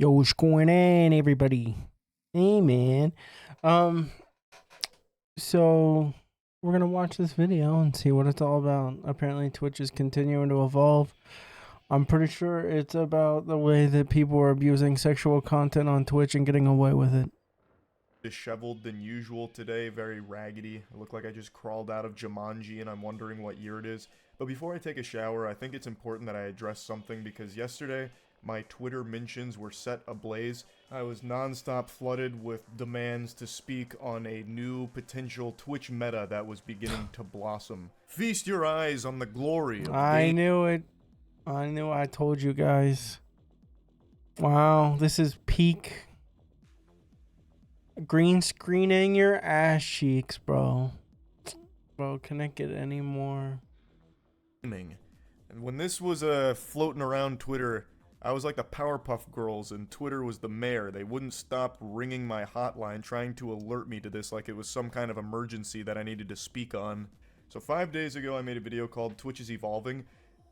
Yo, what's going on, everybody? Hey, man. Um, so we're gonna watch this video and see what it's all about. Apparently, Twitch is continuing to evolve. I'm pretty sure it's about the way that people are abusing sexual content on Twitch and getting away with it. Disheveled than usual today, very raggedy. I look like I just crawled out of Jumanji and I'm wondering what year it is. But before I take a shower, I think it's important that I address something because yesterday my Twitter mentions were set ablaze. I was nonstop flooded with demands to speak on a new potential Twitch meta that was beginning to blossom. Feast your eyes on the glory of I game. knew it. I told you guys. Wow, this is peak green screening your ass cheeks, bro. Bro, can it get any more? And when this was floating around Twitter, I was like the Powerpuff Girls and Twitter was the mayor. They wouldn't stop ringing my hotline trying to alert me to this like it was some kind of emergency that I needed to speak on. So 5 days ago I made a video called Twitch is Evolving.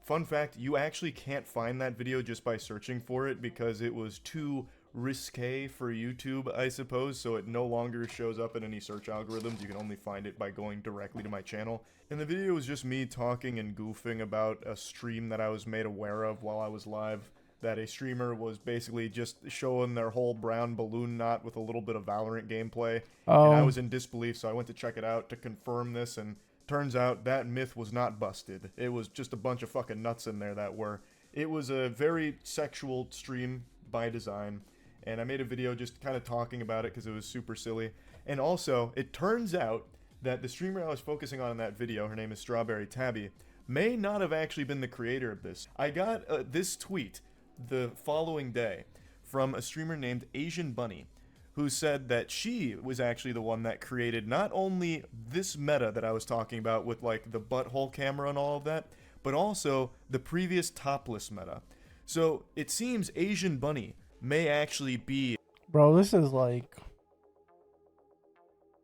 Fun fact, you actually can't find that video just by searching for it because it was too risque for YouTube, I suppose, so it no longer shows up in any search algorithms. You can only find it by going directly to my channel. And the video was just me talking and goofing about a stream that I was made aware of while I was live, that a streamer was basically just showing their whole brown balloon knot with a little bit of Valorant gameplay, and I was in disbelief, so I went to check it out to confirm this, and turns out that myth was not busted. It was just a bunch of fucking nuts in there that were. It was a very sexual stream by design, and I made a video just kind of talking about it because it was super silly. And also, it turns out that the streamer I was focusing on in that video, her name is Strawberry Tabby, may not have actually been the creator of this. I got this tweet the following day from a streamer named Asian Bunny, who said that she was actually the one that created not only this meta that I was talking about with like the butthole camera and all of that, but also the previous topless meta. So it seems Asian Bunny may actually be. Bro, this is like.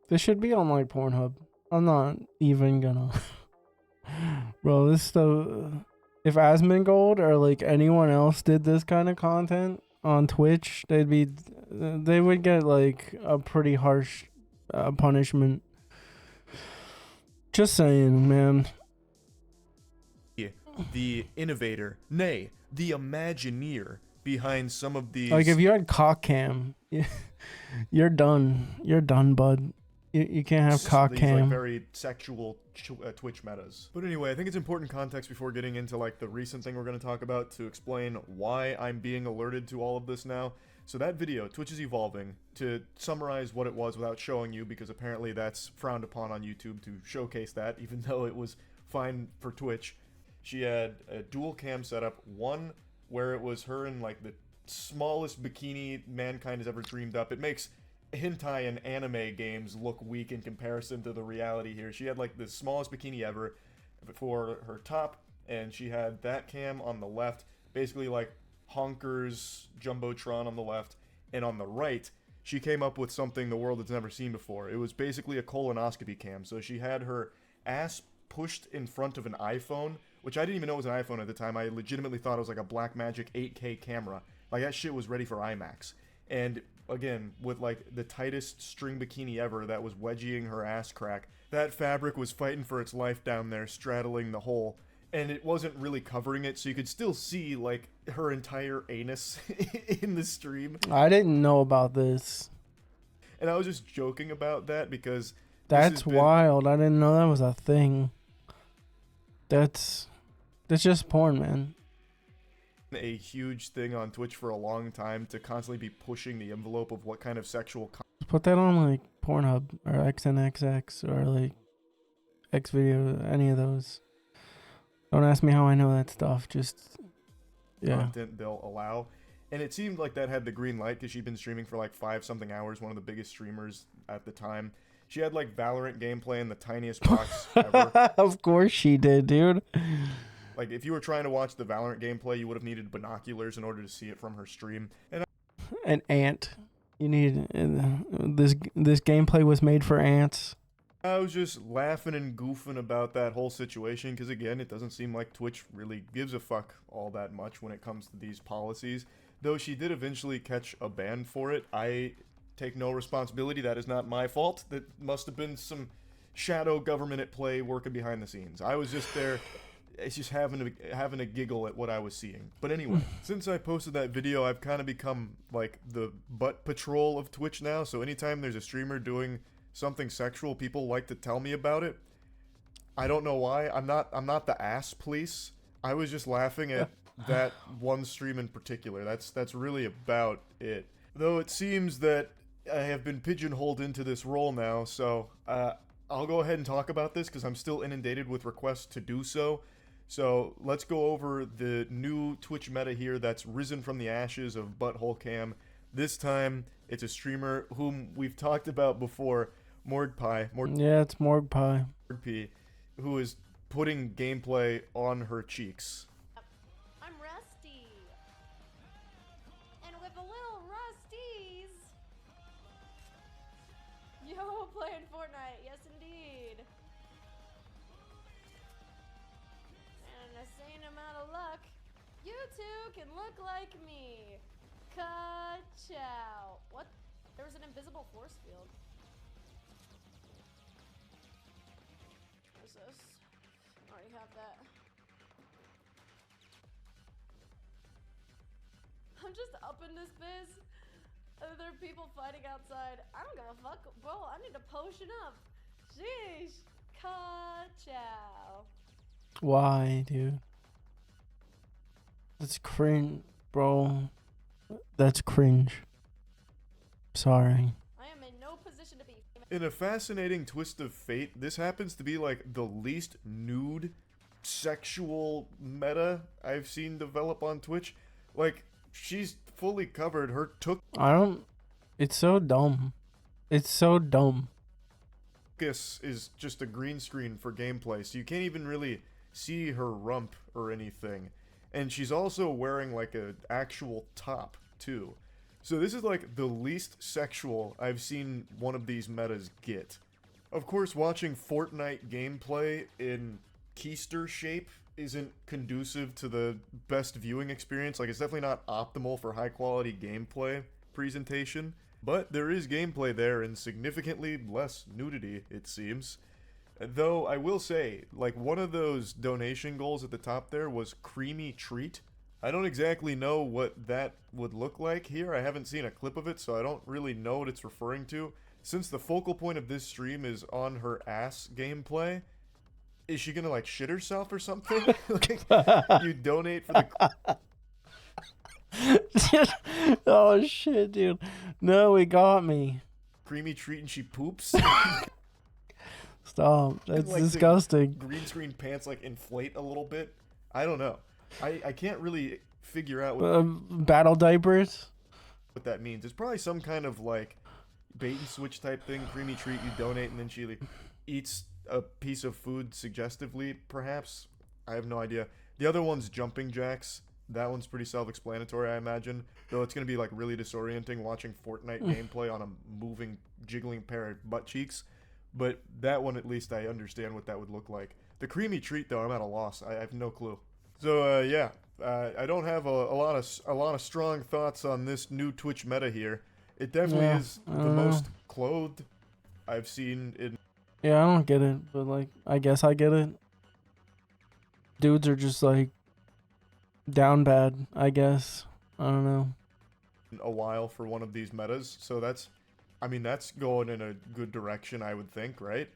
This should be on like Pornhub. I'm not even gonna. Bro, this stuff. If Asmongold or like anyone else did this kind of content on Twitch, they would get like a pretty harsh punishment. Just saying, man. The innovator, nay, the Imagineer behind some of these. Like if you had cock cam, you're done. You're done, bud. You can't have cock these, cam. like, very sexual Twitch metas. But anyway, I think it's important context before getting into like the recent thing we're going to talk about to explain why I'm being alerted to all of this now. So that video, Twitch is Evolving, to summarize what it was without showing you, because apparently that's frowned upon on YouTube to showcase that, even though it was fine for Twitch. She had a dual cam setup, one where it was her in like the smallest bikini mankind has ever dreamed up. It makes hentai and anime games look weak in comparison to the reality here. She had like the smallest bikini ever for her top, and she had that cam on the left, basically like Honker's Jumbotron on the left, and on the right she came up with something the world has never seen before. It was basically a colonoscopy cam. So she had her ass pushed in front of an iPhone, which I didn't even know was an iPhone at the time. I legitimately thought it was like a Blackmagic 8K camera. Like that shit was ready for IMAX. And again, with like the tightest string bikini ever that was wedging her ass crack. That fabric was fighting for its life down there, straddling the hole, and it wasn't really covering it, so you could still see like her entire anus in the stream. I didn't know about this. And I was just joking about that because that's wild. I didn't know that was a thing. That's just porn, man. A huge thing on Twitch for a long time to constantly be pushing the envelope of what kind of sexual put that on like Pornhub or XNXX or like Xvideo, any of those. Don't ask me how I know that stuff. Just content they'll allow. And it seemed like that had the green light because she'd been streaming for like 5-something hours, one of the biggest streamers at the time. She had like Valorant gameplay in the tiniest box ever. Of course she did, dude. Like, if you were trying to watch the Valorant gameplay, you would have needed binoculars in order to see it from her stream. And an ant. You need this gameplay was made for ants. I was just laughing and goofing about that whole situation because, again, it doesn't seem like Twitch really gives a fuck all that much when it comes to these policies. Though she did eventually catch a ban for it, I take no responsibility. That is not my fault. That must have been some shadow government at play working behind the scenes. I was just there. It's just having a giggle at what I was seeing. But anyway, since I posted that video, I've kind of become like the butt patrol of Twitch now. So anytime there's a streamer doing something sexual, people like to tell me about it. I don't know why. I'm not the ass police. I was just laughing at that one stream in particular. That's really about it. Though it seems that I have been pigeonholed into this role now, so I'll go ahead and talk about this because I'm still inundated with requests to do so. So let's go over the new Twitch meta here that's risen from the ashes of Butthole Cam. This time, it's a streamer whom we've talked about before, Morgpie. Yeah, it's Morgpie. Morgpie, who is putting gameplay on her cheeks. I'm Rusty. And with a little Rusties. Yo, playing Fortnite. Yes, indeed. And an insane amount of luck. You two can look like me. Ka-chow. What? There was an invisible force field. What is this? I already have that. I'm just up in this biz. There are people fighting outside. I don't give a fuck. Bro, I need to potion up. Sheesh. Ka-chow. Why, dude? That's cringe, bro. That's cringe. Sorry. I am in no position to be. In a fascinating twist of fate, this happens to be like the least nude sexual meta I've seen develop on Twitch. Like, she's fully covered. Her It's so dumb. It's so dumb. focus is just a green screen for gameplay, so you can't even really see her rump or anything. And she's also wearing like a actual top too. So this is like the least sexual I've seen one of these metas get. Of course, watching Fortnite gameplay in keister shape isn't conducive to the best viewing experience. Like, it's definitely not optimal for high quality gameplay presentation, but there is gameplay there and significantly less nudity, it seems. Though I will say, like, one of those donation goals at the top there was creamy treat. I don't exactly know what that would look like here. I haven't seen a clip of it, so I don't really know what it's referring to. Since the focal point of this stream is on her ass gameplay, is she gonna, like, shit herself or something? Like, you donate for the Oh shit, dude. No, he got me. creamy treat and she poops? Stop. That's Like, the disgusting. green screen pants, like, inflate a little bit? I don't know. I can't really figure out Battle diapers? what that means. It's probably some kind of, like, bait and switch type thing. Creamy treat, you donate, and then she, like, eats a piece of food suggestively, perhaps. I have no idea. The other one's jumping jacks. That one's pretty self-explanatory, I imagine. Though it's going to be, like, really disorienting watching Fortnite gameplay on a moving, jiggling pair of butt cheeks. But that one, at least, I understand what that would look like. The creamy treat, though, I'm at a loss. I have no clue. So, yeah. I don't have a lot of strong thoughts on this new Twitch meta here. It definitely is the most clothed I've seen in... Yeah, I don't get it, but, like, I guess I get it. Dudes are just, like, down bad, I guess. I don't know. a while for one of these metas, so that's going in a good direction, I would think, right?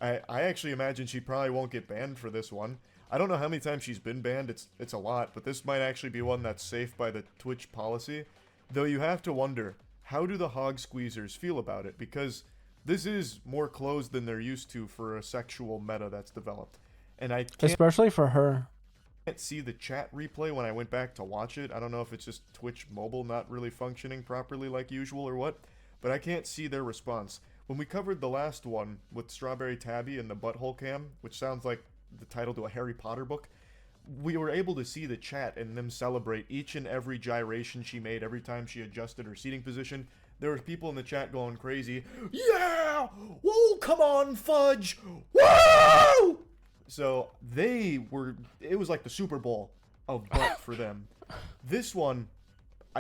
I actually imagine she probably won't get banned for this one. I don't know how many times she's been banned, it's a lot, but this might actually be one that's safe by the Twitch policy. Though you have to wonder, how do the hog squeezers feel about it? Because this is more closed than they're used to for a sexual meta that's developed. And I can't Especially for her. see the chat replay when I went back to watch it. I don't know if it's just Twitch mobile not really functioning properly like usual or what, but I can't see their response. When we covered the last one with Strawberry Tabby and the Butthole Cam, which sounds like the title to a Harry Potter book, we were able to see the chat and them celebrate each and every gyration she made every time she adjusted her seating position. There were people in the chat going crazy. Yeah! Whoa, come on, Fudge! Whoa! So it was like the Super Bowl of butt for them. This one,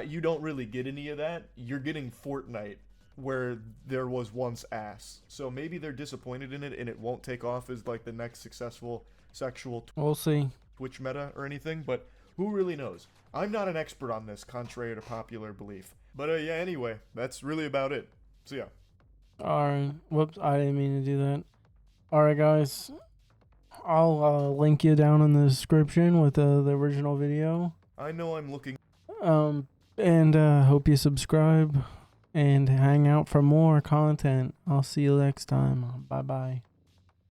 you don't really get any of that. You're getting Fortnite, where there was once ass. So maybe they're disappointed in it and it won't take off as like the next successful sexual We'll see. Twitch meta or anything, but who really knows? I'm not an expert on this, contrary to popular belief. But yeah, anyway, that's really about it. See ya. Alright. Whoops, I didn't mean to do that. Alright, guys. I'll link you down in the description with the original video. I know I'm looking. And hope you subscribe and hang out for more content. I'll see you next time. Bye bye.